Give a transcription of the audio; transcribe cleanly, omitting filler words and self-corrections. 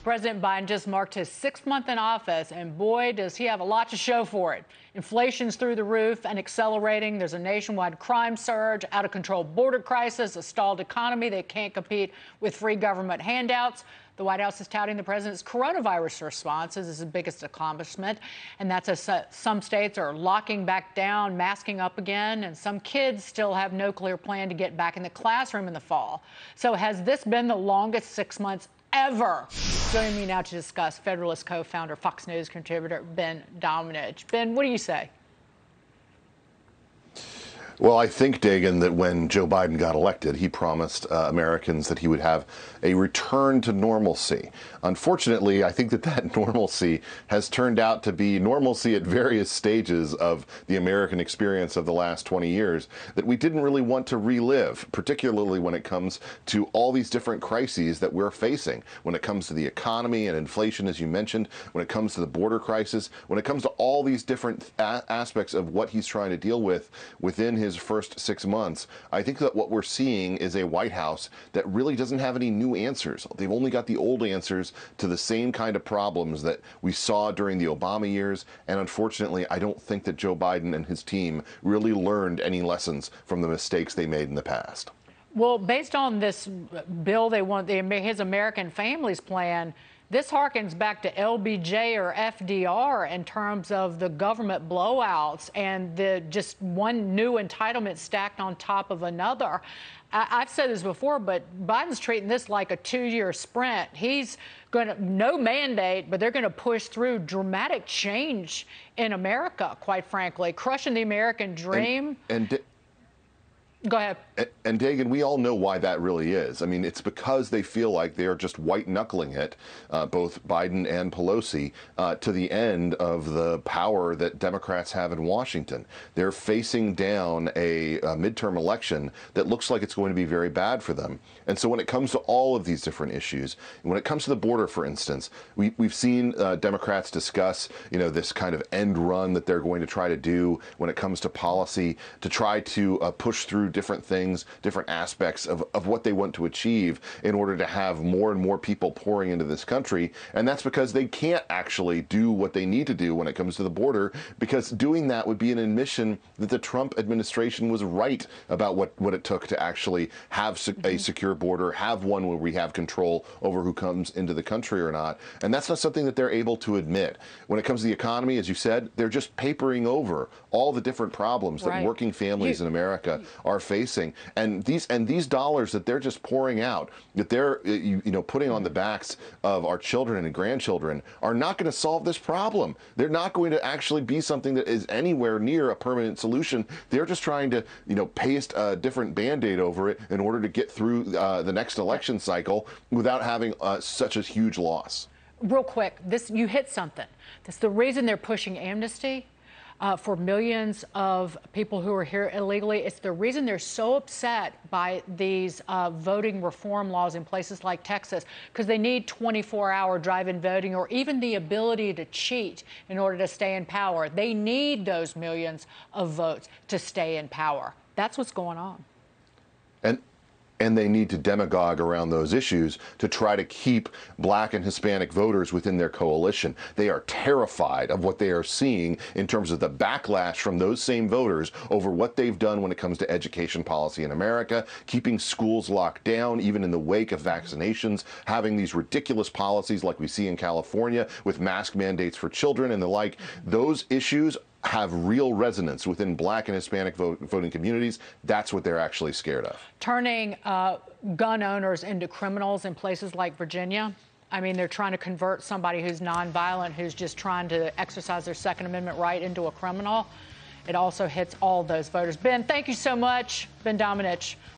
President Biden just marked his 6th month in office, and boy, does he have a lot to show for it. Inflation's through the roof and accelerating. There's a nationwide crime surge, out-of-control border crisis, a stalled economy that can't compete with free government handouts. The White House is touting the president's coronavirus response as his biggest accomplishment, and that's as some states are locking back down, masking up again, and some kids still have no clear plan to get back in the classroom in the fall. So has this been the longest 6 months ever? Joining me now to discuss, Federalist co-founder, Fox News contributor Ben Domenech. Ben, what do you say? Well, I think, Dagan, that when Joe Biden got elected, he promised Americans that he would have a return to normalcy. Unfortunately, I think that that normalcy has turned out to be normalcy at various stages of the American experience of the last 20 years that we didn't really want to relive, particularly when it comes to all these different crises that we're facing, when it comes to the economy and inflation, as you mentioned, when it comes to the border crisis, when it comes to all these different aspects of what he's trying to deal with within his first 6 months. I think that what we're seeing is a White House that really doesn't have any new answers. They've only got the old answers to the same kind of problems that we saw during the Obama years. And unfortunately, I don't think that Joe Biden and his team really learned any lessons from the mistakes they made in the past. Well, based on this bill, they want his American Families Plan. This harkens back to LBJ or FDR in terms of the government blowouts and the just one new entitlement stacked on top of another. I've said this before, but Biden's treating this like a 2-year sprint. He's going to, no mandate, but they're going to push through dramatic change in America, quite frankly, crushing the American dream. Go ahead. And Dagan, we all know why that really is. I mean, it's because they feel like they are just white-knuckling it, both Biden and Pelosi, to the end of the power that Democrats have in Washington. They're facing down a midterm election that looks like it's going to be very bad for them. And so when it comes to all of these different issues, when it comes to the border, for instance, we've seen Democrats discuss, this kind of end run that they're going to try to do when it comes to policy to try to push through different things, different aspects of what they want to achieve in order to have more and more people pouring into this country. And that's because they can't actually do what they need to do when it comes to the border, because doing that would be an admission that the Trump administration was right about what it took to actually have a secure border, have one where we have control over who comes into the country or not. And that's not something that they're able to admit. When it comes to the economy, as you said, they're just papering over all the different problems that working families in America are facing, and these dollars that they're just pouring out, that they're putting on the backs of our children and grandchildren, are not going to solve this problem. They're not going to actually be something that is anywhere near a permanent solution. They're just trying to paste a different Band-Aid over it in order to get through the next election cycle without having such a huge loss. Real quick, you hit something. That's the reason they're pushing amnesty. For millions of people who are here illegally. It's the reason they're so upset by these voting reform laws in places like Texas, because they need 24-hour drive-in voting or even the ability to cheat in order to stay in power. They need those millions of votes to stay in power. That's what's going on. And they need to demagogue around those issues to try to keep Black and Hispanic voters within their coalition. They are terrified of what they are seeing in terms of the backlash from those same voters over what they've done when it comes to education policy in America, keeping schools locked down, even in the wake of vaccinations, having these ridiculous policies like we see in California with mask mandates for children and the like. Those issues have real resonance within Black and Hispanic voting communities. That's what they're actually scared of. Turning gun owners into criminals in places like Virginia. I mean, they're trying to convert somebody who's nonviolent, who's just trying to exercise their Second Amendment right, into a criminal. It also hits all those voters. Ben, thank you so much. Ben Domenech.